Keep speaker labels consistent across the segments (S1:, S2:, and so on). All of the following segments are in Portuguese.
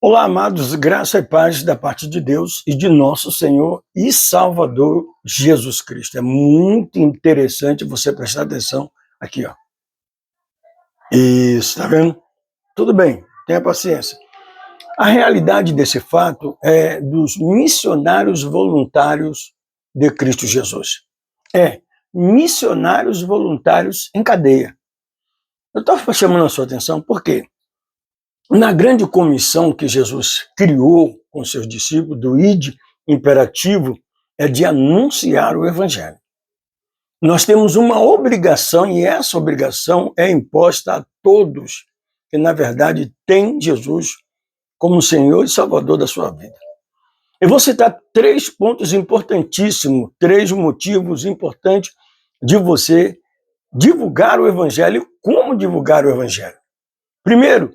S1: Olá, amados, graça e paz da parte de Deus e de nosso Senhor e Salvador Jesus Cristo. É muito interessante você prestar atenção aqui, ó. Isso, tá vendo? Tudo bem, tenha paciência. A realidade desse fato é dos missionários voluntários de Cristo Jesus. Missionários voluntários em cadeia. Eu estou chamando a sua atenção porque na grande comissão que Jesus criou com seus discípulos, do ide imperativo, é de anunciar o evangelho. Nós temos uma obrigação, e essa obrigação é imposta a todos que, na verdade, têm Jesus como Senhor e Salvador da sua vida. Eu vou citar 3 pontos importantíssimos, 3 motivos importantes de você divulgar o evangelho. Como divulgar o evangelho? Primeiro,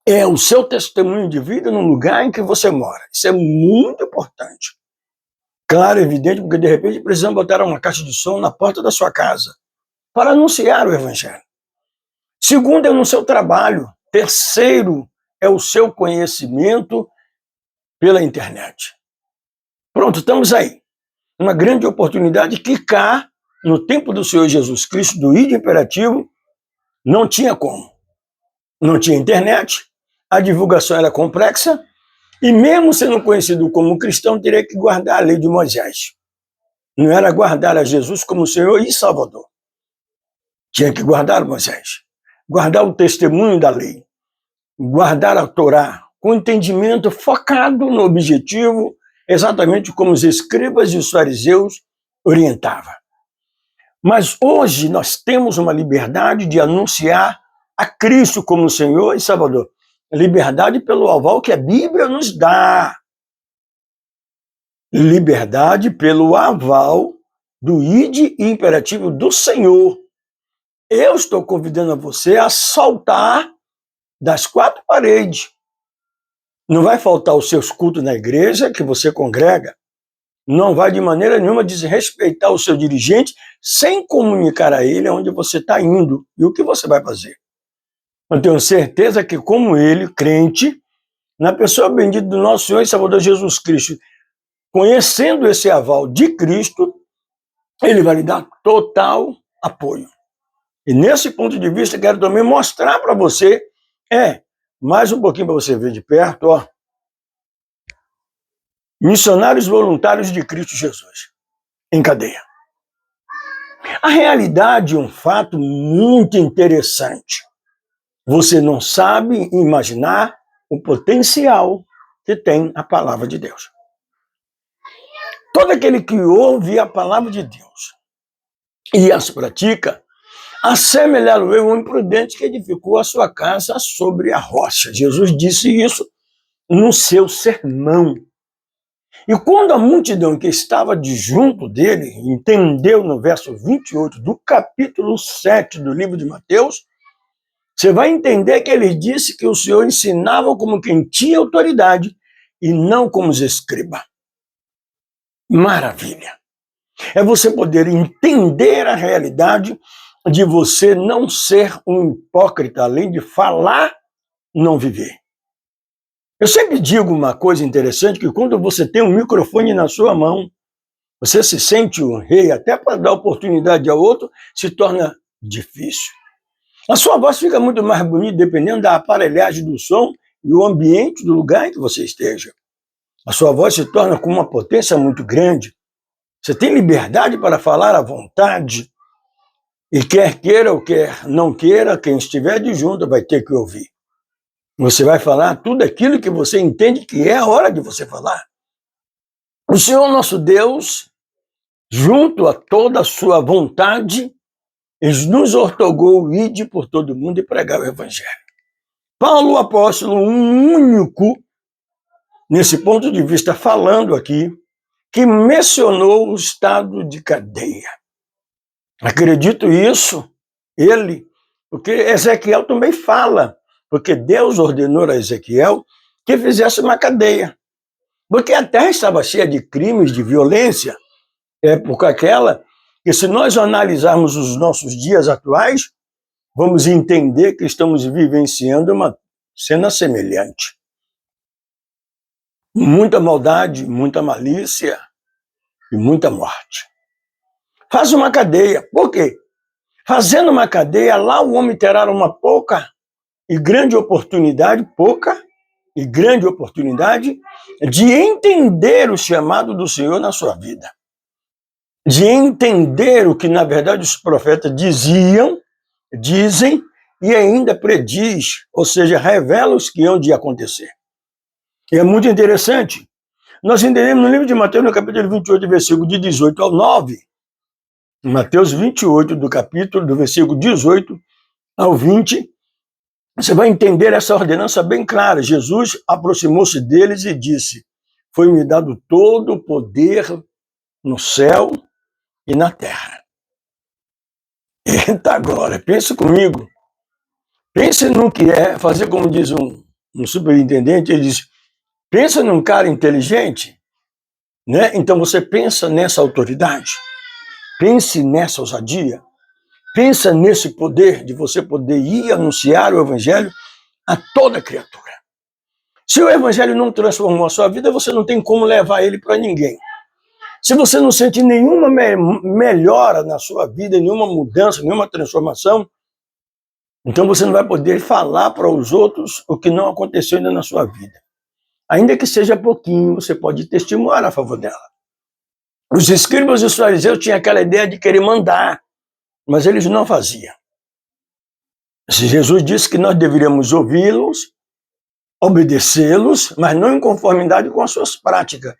S1: é o seu testemunho de vida no lugar em que você mora. Isso é muito importante. Claro, evidente, porque de repente precisamos botar uma caixa de som na porta da sua casa para anunciar o evangelho. Segundo, é no seu trabalho. Terceiro, é o seu conhecimento pela internet. Pronto, estamos aí. Uma grande oportunidade que cá, no tempo do Senhor Jesus Cristo, do ide imperativo, não tinha como. Não tinha internet, a divulgação era complexa, e mesmo sendo conhecido como cristão, teria que guardar a lei de Moisés. Não era guardar a Jesus como Senhor e Salvador. Tinha que guardar Moisés, guardar o testemunho da lei, guardar a Torá, com entendimento focado no objetivo, exatamente como os escribas e os fariseus orientavam. Mas hoje nós temos uma liberdade de anunciar a Cristo como Senhor e Salvador. Liberdade pelo aval que a Bíblia nos dá. Liberdade pelo aval do ide imperativo do Senhor. Eu estou convidando a você a saltar das 4 paredes. Não vai faltar os seus cultos na igreja que você congrega. Não vai de maneira nenhuma desrespeitar o seu dirigente sem comunicar a ele aonde você está indo e o que você vai fazer. Eu tenho certeza que, como ele, crente, na pessoa bendita do nosso Senhor e Salvador Jesus Cristo, conhecendo esse aval de Cristo, ele vai lhe dar total apoio. E nesse ponto de vista, quero também mostrar para você, mais um pouquinho para você ver de perto, ó. Missionários voluntários de Cristo Jesus, em cadeia. A realidade é um fato muito interessante. Você não sabe imaginar o potencial que tem a palavra de Deus. Todo aquele que ouve a palavra de Deus e as pratica, assemelhá-lo a um imprudente que edificou a sua casa sobre a rocha. Jesus disse isso no seu sermão. E quando a multidão que estava de junto dele entendeu no verso 28 do capítulo 7 do livro de Mateus, você vai entender que ele disse que o Senhor ensinava como quem tinha autoridade e não como os escribas. Maravilha! É você poder entender a realidade de você não ser um hipócrita, além de falar, não viver. Eu sempre digo uma coisa interessante, que quando você tem um microfone na sua mão, você se sente um rei, até para dar oportunidade ao outro, se torna difícil. A sua voz fica muito mais bonita dependendo da aparelhagem do som e o ambiente do lugar em que você esteja. A sua voz se torna com uma potência muito grande. Você tem liberdade para falar à vontade. E quer queira ou quer não queira, quem estiver de junto vai ter que ouvir. Você vai falar tudo aquilo que você entende que é a hora de você falar. O Senhor nosso Deus, junto a toda a sua vontade, nos ortogou o ide por todo mundo e pregar o evangelho. Paulo, o apóstolo, um único, nesse ponto de vista, falando aqui, que mencionou o estado de cadeia. Acredito isso, ele, porque Ezequiel também fala, porque Deus ordenou a Ezequiel que fizesse uma cadeia. Porque a terra estava cheia de crimes, de violência, época aquela, que se nós analisarmos os nossos dias atuais, vamos entender que estamos vivenciando uma cena semelhante. muita maldade, muita malícia e muita morte. Faz uma cadeia. Por quê? Fazendo uma cadeia, lá o homem terá uma pouca e grande oportunidade de entender o chamado do Senhor na sua vida. De entender o que, na verdade, os profetas dizem e ainda prediz, ou seja, revela os que hão de acontecer. E é muito interessante. Nós entendemos no livro de Mateus, no capítulo 28, versículo de 18 ao 9. Mateus 28, do versículo 18 ao 20, você vai entender essa ordenança bem clara. Jesus aproximou-se deles e disse: foi-me dado todo o poder no céu e na terra. Eita glória, pense comigo. Pense no que é fazer como diz um superintendente, ele diz, pensa num cara inteligente, né? Então você pensa nessa autoridade, pense nessa ousadia, pensa nesse poder de você poder ir anunciar o evangelho a toda criatura. Se o evangelho não transformou a sua vida, você não tem como levar ele para ninguém. Se você não sente nenhuma melhora na sua vida, nenhuma mudança, nenhuma transformação, então você não vai poder falar para os outros o que não aconteceu ainda na sua vida. Ainda que seja pouquinho, você pode testemunhar a favor dela. Os escribas e os fariseus tinham aquela ideia de querer mandar, mas eles não faziam. Jesus disse que nós deveríamos ouvi-los, obedecê-los, mas não em conformidade com as suas práticas,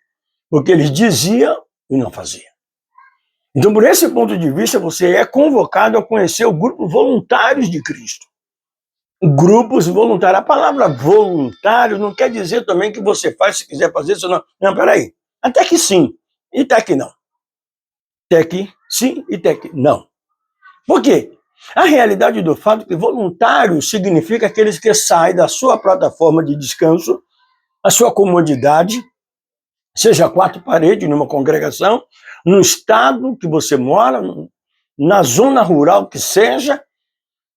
S1: porque eles diziam e não faziam. Então, por esse ponto de vista, você é convocado a conhecer o grupo Voluntários de Cristo. Grupos voluntários. A palavra voluntário não quer dizer também que você faz se quiser fazer, se não. Não, peraí. Até que sim, e até que não. Até que sim e até que não. Por quê? A realidade do fato é que voluntário significa aqueles que saem da sua plataforma de descanso, a sua comodidade, seja quatro paredes numa congregação, no estado que você mora, na zona rural que seja,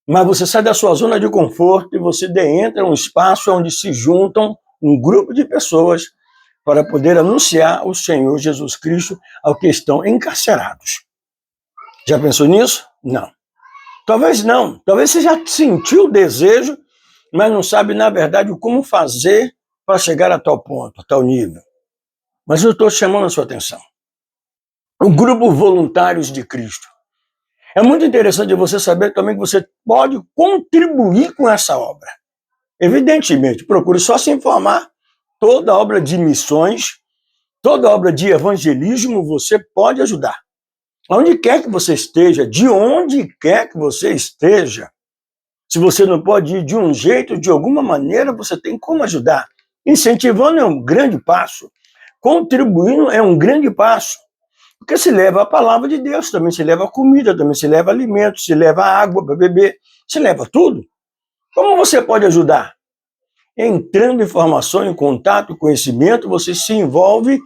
S1: mas você sai da sua zona de conforto e você entra um espaço onde se juntam um grupo de pessoas para poder anunciar o Senhor Jesus Cristo ao que estão encarcerados. Já pensou nisso? Não. Talvez não. Talvez você já sentiu o desejo, mas não sabe, na verdade, como fazer para chegar a tal ponto, a tal nível. Mas eu estou chamando a sua atenção. O grupo Voluntários de Cristo. É muito interessante você saber também que você pode contribuir com essa obra. Evidentemente, procure só se informar. Toda obra de missões, toda obra de evangelismo, você pode ajudar. Onde quer que você esteja, de onde quer que você esteja, se você não pode ir de um jeito, de alguma maneira, você tem como ajudar. Incentivando é um grande passo. Contribuindo é um grande passo. Porque se leva a palavra de Deus, também se leva a comida, também se leva alimento, se leva água para beber, se leva tudo. Como você pode ajudar? Entrando em formação, em contato, conhecimento, você se envolve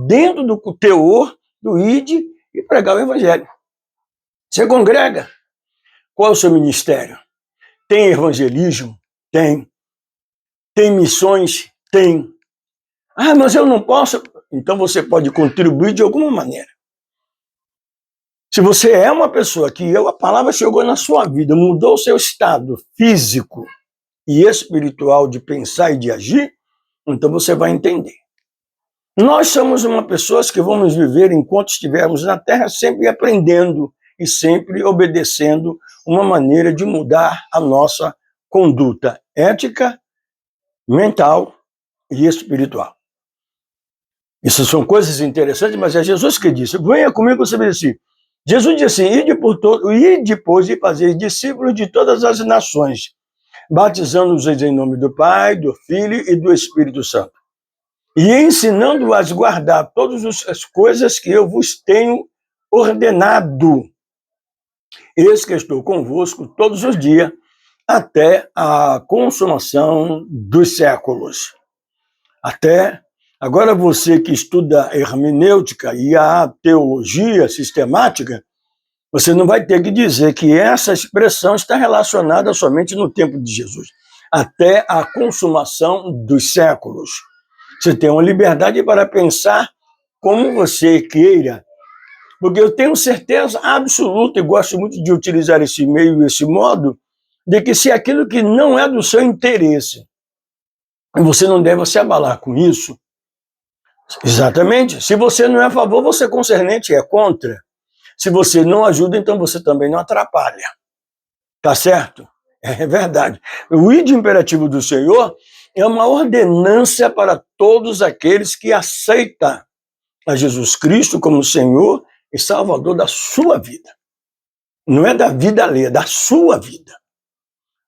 S1: dentro do teor do ID e pregar o evangelho. Você congrega? Qual é o seu ministério? Tem evangelismo? Tem. Tem missões? Tem. Ah, mas eu não posso. Então você pode contribuir de alguma maneira. Se você é uma pessoa que a palavra chegou na sua vida, mudou o seu estado físico e espiritual de pensar e de agir, então você vai entender. Nós somos uma pessoas que vamos viver enquanto estivermos na Terra sempre aprendendo e sempre obedecendo uma maneira de mudar a nossa conduta ética, mental e espiritual. Isso são coisas interessantes, mas é Jesus que disse, venha comigo, você vai dizer, Jesus disse assim, ide depois e fazer discípulos de todas as nações, batizando-os em nome do Pai, do Filho e do Espírito Santo, e ensinando-as a guardar todas as coisas que eu vos tenho ordenado. Eis que estou convosco todos os dias, até a consumação dos séculos. Agora você que estuda hermenêutica e a teologia sistemática, você não vai ter que dizer que essa expressão está relacionada somente no tempo de Jesus, até a consumação dos séculos. Você tem uma liberdade para pensar como você queira. Porque eu tenho certeza absoluta, e gosto muito de utilizar esse meio, esse modo, de que se aquilo que não é do seu interesse, você não deve se abalar com isso. Exatamente. Se você não é a favor, você concernente é contra. Se você não ajuda, então você também não atrapalha. Tá certo? É verdade. O ide imperativo do Senhor é uma ordenança para todos aqueles que aceitam a Jesus Cristo como Senhor e Salvador da sua vida. Não é da vida alheia, é da sua vida.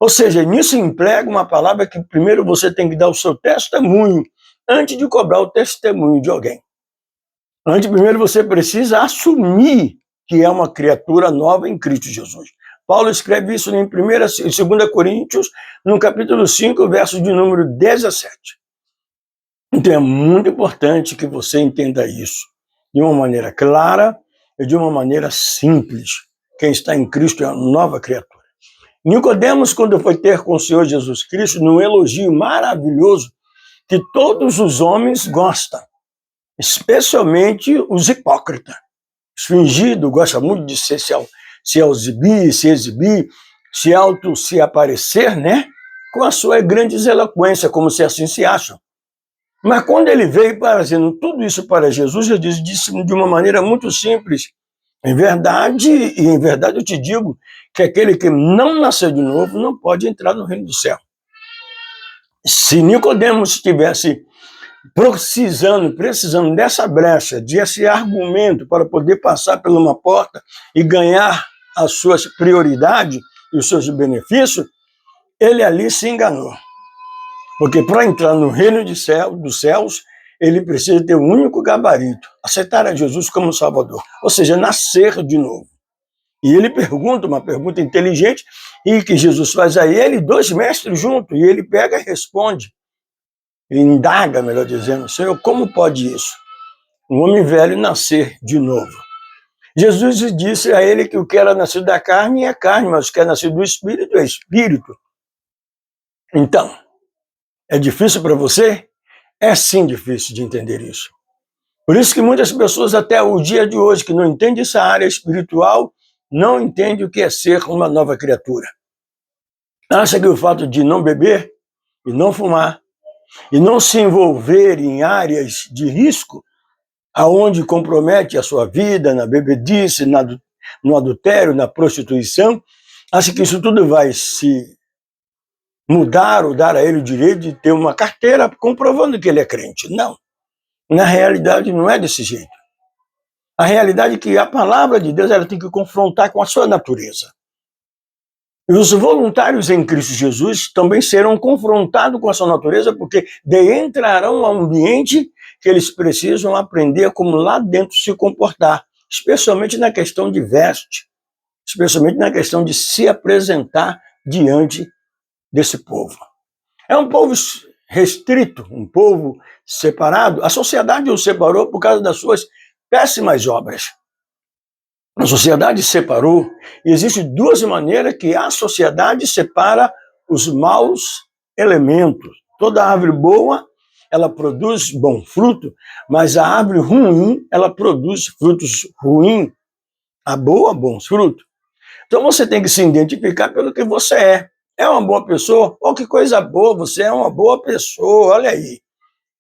S1: Ou seja, nisso emprega uma palavra que primeiro você tem que dar o seu testemunho antes de cobrar o testemunho de alguém. Primeiro você precisa assumir que é uma criatura nova em Cristo Jesus. Paulo escreve isso em 2 Coríntios, no capítulo 5, verso de número 17. Então é muito importante que você entenda isso de uma maneira clara e de uma maneira simples. Quem está em Cristo é uma nova criatura. Nicodemos, quando foi ter com o Senhor Jesus Cristo, num elogio maravilhoso que todos os homens gostam, especialmente os hipócritas. Os fingidos gostam muito de se exibir, se aparecer, né? Com a sua grande eloquência, como se assim se acham. Mas quando ele veio fazendo tudo isso para Jesus, Jesus disse de uma maneira muito simples: em verdade eu te digo que aquele que não nasceu de novo não pode entrar no reino do céu. Se Nicodemos estivesse precisando dessa brecha, desse argumento para poder passar por uma porta e ganhar as suas prioridades e os seus benefícios, ele ali se enganou. Porque para entrar no reino dos céus, ele precisa ter um único gabarito: aceitar a Jesus como Salvador, ou seja, nascer de novo. E ele pergunta uma pergunta inteligente, e que Jesus faz a ele, 2 mestres juntos, e ele pega e responde. Ele indaga, melhor dizendo: Senhor, como pode isso? Um homem velho nascer de novo. Jesus disse a ele que o que era nascido da carne é carne, mas o que é nascido do Espírito é Espírito. Então, é difícil para você? É sim difícil de entender isso. Por isso que muitas pessoas, até o dia de hoje, que não entendem essa área espiritual, não entendem o que é ser uma nova criatura. Acha que o fato de não beber e não fumar e não se envolver em áreas de risco, aonde compromete a sua vida, na bebedice, no adultério, na prostituição, acha que isso tudo vai se mudar ou dar a ele o direito de ter uma carteira comprovando que ele é crente. Não. Na realidade, não é desse jeito. A realidade é que a palavra de Deus ela tem que confrontar com a sua natureza. E os voluntários em Cristo Jesus também serão confrontados com a sua natureza, porque entrarão a um ambiente que eles precisam aprender como lá dentro se comportar, especialmente na questão de veste, especialmente na questão de se apresentar diante desse povo. É um povo restrito, um povo separado. A sociedade o separou por causa das suas péssimas obras. A sociedade separou, e existem 2 maneiras que a sociedade separa os maus elementos. Toda árvore boa, ela produz bom fruto, mas a árvore ruim, ela produz frutos ruins. A boa, bons frutos. Então você tem que se identificar pelo que você é. É uma boa pessoa? Oh, que coisa boa, você é uma boa pessoa, olha aí.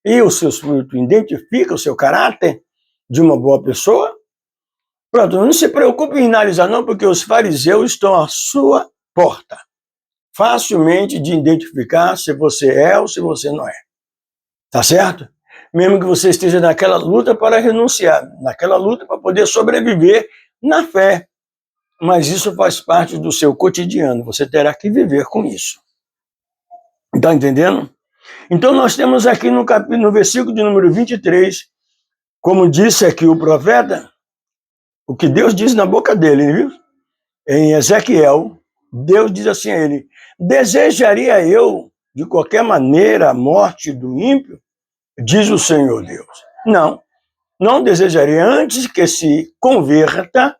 S1: E os seus frutos identificam o seu caráter de uma boa pessoa? Pronto, não se preocupe em analisar não, porque os fariseus estão à sua porta. Facilmente de identificar se você é ou se você não é. Tá certo? Mesmo que você esteja naquela luta para renunciar, naquela luta para poder sobreviver na fé. Mas isso faz parte do seu cotidiano, você terá que viver com isso. Está entendendo? Então nós temos aqui no versículo de número 23, como disse aqui o profeta, o que Deus diz na boca dele, viu? Em Ezequiel, Deus diz assim a ele: desejaria eu, de qualquer maneira, a morte do ímpio? Diz o Senhor Deus. Não desejaria, antes que se converta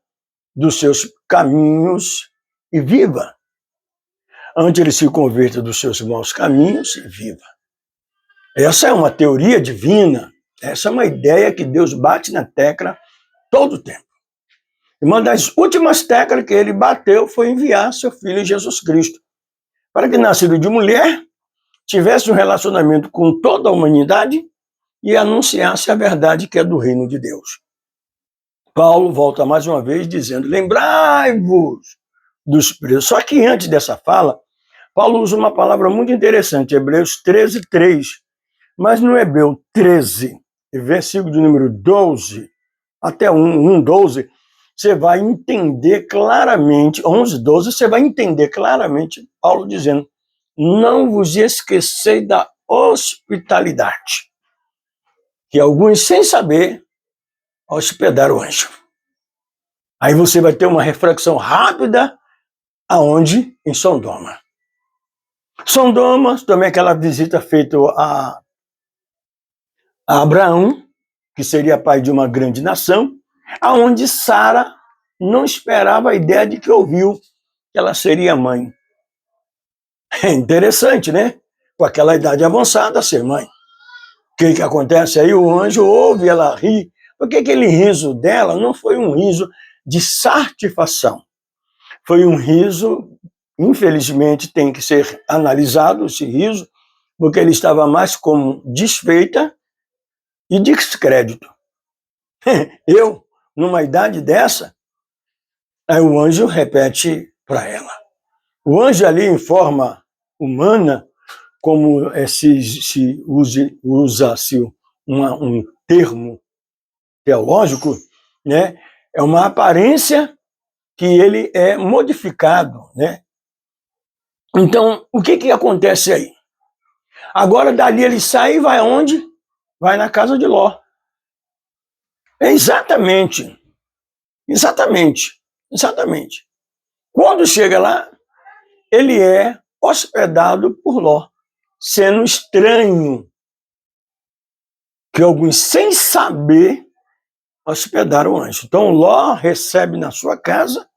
S1: dos seus caminhos e viva. Antes ele se converta dos seus maus caminhos e viva. Essa é uma teoria divina, essa é uma ideia que Deus bate na tecla todo o tempo. E uma das últimas teclas que ele bateu foi enviar seu filho Jesus Cristo, para que, nascido de mulher, tivesse um relacionamento com toda a humanidade e anunciasse a verdade que é do reino de Deus. Paulo volta mais uma vez dizendo, lembrai-vos dos presos. Só que antes dessa fala, Paulo usa uma palavra muito interessante, Hebreus 13, 3. Mas no Hebreu 13, versículo de número 12, até 12, você vai entender claramente, 11, 12, você vai entender claramente Paulo dizendo, não vos esqueceis da hospitalidade, que alguns, sem saber, hospedaram o anjo. Aí você vai ter uma reflexão rápida, aonde? Em Sodoma. Sodoma, também aquela visita feita a Abraão, que seria pai de uma grande nação, aonde Sara não esperava a ideia de que ouviu que ela seria mãe. É interessante, né? Com aquela idade avançada, ser mãe. O que acontece aí? O anjo ouve ela rir, porque aquele riso dela não foi um riso de satisfação. Foi um riso, infelizmente tem que ser analisado esse riso, porque ele estava mais como desfeita e descrédito. Eu, numa idade dessa, aí o anjo repete para ela. O anjo ali em forma humana, como se usa-se um termo teológico, né? É uma aparência que ele é modificado, né? Então, o que acontece aí? Agora, dali ele sai e vai aonde? Vai na casa de Ló. É exatamente. Quando chega lá, ele é hospedado por Ló, sendo estranho que alguns, sem saber, hospedaram o anjo. Então, Ló recebe na sua casa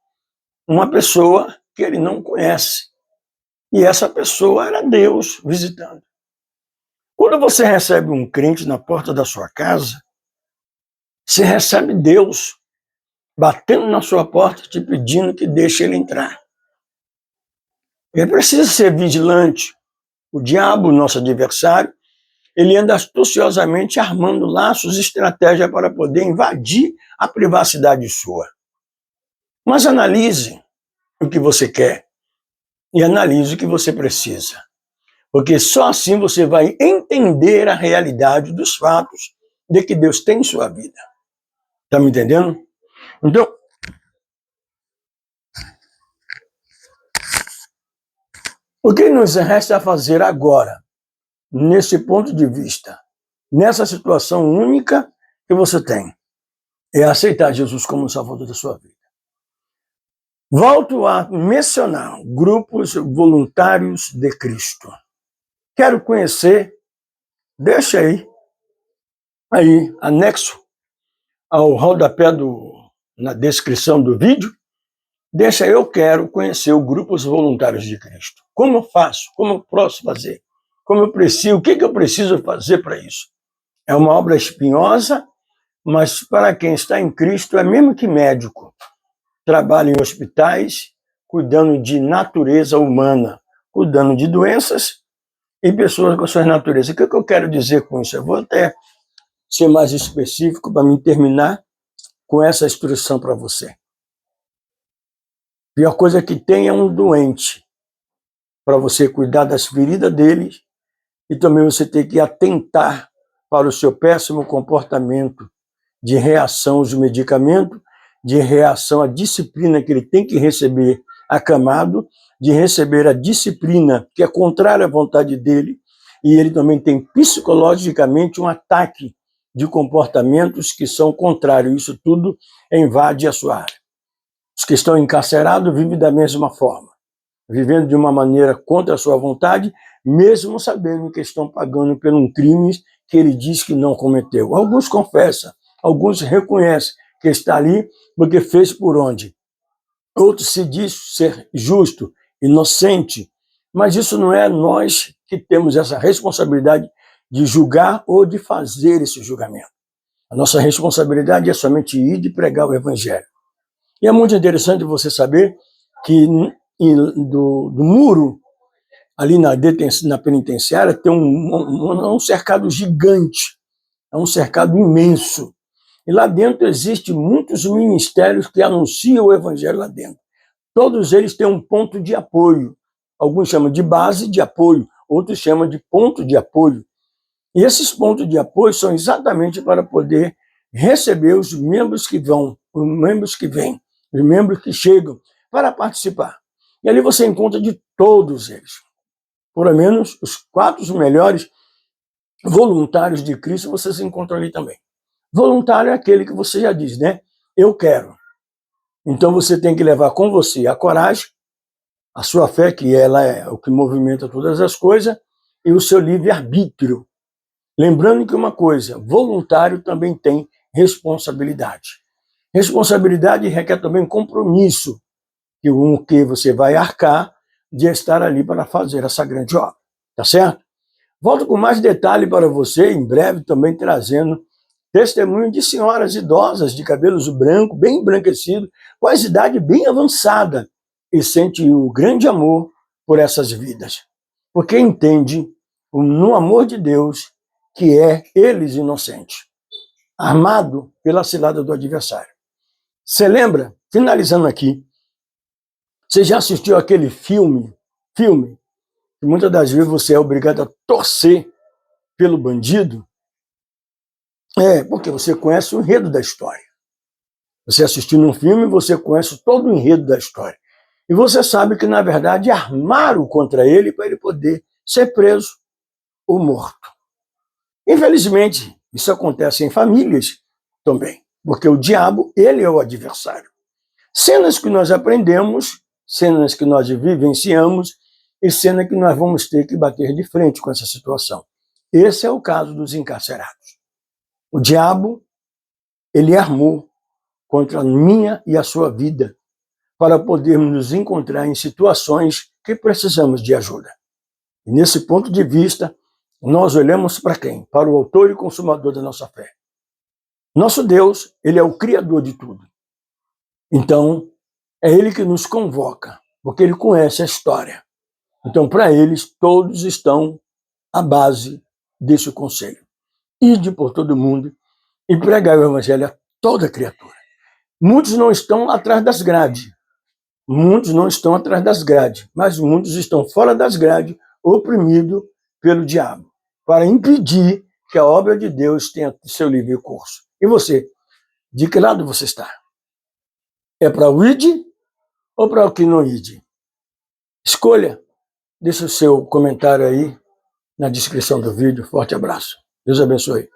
S1: uma pessoa que ele não conhece. E essa pessoa era Deus visitando. Quando você recebe um crente na porta da sua casa, você recebe Deus batendo na sua porta, te pedindo que deixe ele entrar. Ele precisa ser vigilante. O diabo, nosso adversário, ele anda astuciosamente armando laços e estratégias para poder invadir a privacidade sua. Mas analise o que você quer e analise o que você precisa. Porque só assim você vai entender a realidade dos fatos de que Deus tem em sua vida. Está me entendendo? Então, o que nos resta fazer agora, nesse ponto de vista, nessa situação única que você tem, é aceitar Jesus como o Salvador da sua vida. Volto a mencionar grupos voluntários de Cristo. Quero conhecer, deixa aí, anexo ao rodapé na descrição do vídeo, deixa eu quero conhecer o grupos voluntários de Cristo. Como eu faço? Como eu posso fazer? Como eu preciso? O que eu preciso fazer para isso? É uma obra espinhosa, mas para quem está em Cristo é mesmo que médico. Trabalha em hospitais, cuidando de natureza humana, cuidando de doenças e pessoas com suas naturezas. O que eu quero dizer com isso? Eu vou até ser mais específico para me terminar com essa instrução para você. A pior coisa que tem é um doente, para você cuidar das feridas dele e também você ter que atentar para o seu péssimo comportamento de reação aos medicamentos, de reação à disciplina que ele tem que receber acamado, de receber a disciplina que é contrária à vontade dele, e ele também tem psicologicamente um ataque de comportamentos que são contrários. Isso tudo invade a sua área. Os que estão encarcerados vivem da mesma forma, vivendo de uma maneira contra a sua vontade, mesmo sabendo que estão pagando por um crime que ele diz que não cometeu. Alguns confessam, alguns reconhecem que está ali porque fez por onde. Outros se diz ser justo, inocente, mas isso não é nós que temos essa responsabilidade de julgar ou de fazer esse julgamento. A nossa responsabilidade é somente ir e pregar o evangelho. E é muito interessante você saber que do muro, ali na penitenciária, tem um cercado gigante, é um cercado imenso. E lá dentro existem muitos ministérios que anunciam o evangelho lá dentro. Todos eles têm um ponto de apoio. Alguns chamam de base de apoio, outros chamam de ponto de apoio. E esses pontos de apoio são exatamente para poder receber os membros que vão, os membros que vêm, os membros que chegam para participar. E ali você encontra de todos eles. Por lo menos os 4 melhores voluntários de Cristo vocês encontram ali também. Voluntário é aquele que você já diz, né? Eu quero. Então você tem que levar com você a coragem, a sua fé, que ela é o que movimenta todas as coisas, e o seu livre-arbítrio. Lembrando que uma coisa, voluntário também tem responsabilidade. Responsabilidade requer também compromisso, com o que você vai arcar de estar ali para fazer essa grande obra. Tá certo? Volto com mais detalhe para você, em breve também trazendo testemunho de senhoras idosas de cabelos brancos, bem embranquecidos, com a idade bem avançada, e sente o grande amor por essas vidas. Porque entende, no amor de Deus, que é eles inocentes, armado pela cilada do adversário. Você lembra, finalizando aqui, você já assistiu aquele filme, que muitas das vezes você é obrigado a torcer pelo bandido? Porque você conhece o enredo da história. Você assistindo um filme, você conhece todo o enredo da história. E você sabe que, na verdade, armaram contra ele para ele poder ser preso ou morto. Infelizmente, isso acontece em famílias também, porque o diabo, ele é o adversário. Cenas que nós aprendemos, cenas que nós vivenciamos e cenas que nós vamos ter que bater de frente com essa situação. Esse é o caso dos encarcerados. O diabo, ele armou contra a minha e a sua vida para podermos nos encontrar em situações que precisamos de ajuda. E nesse ponto de vista, nós olhamos para quem? Para o autor e consumador da nossa fé. Nosso Deus, ele é o criador de tudo. Então, é ele que nos convoca, porque ele conhece a história. Então, para eles, todos estão à base desse conselho. Ide por todo mundo e pregai o evangelho a toda criatura. Muitos não estão atrás das grades. Muitos não estão atrás das grades, mas muitos estão fora das grades, oprimidos pelo diabo, para impedir que a obra de Deus tenha seu livre curso. E você? De que lado você está? É para o id ou para o que não id? Escolha. Deixa o seu comentário aí na descrição do vídeo. Forte abraço. Deus abençoe.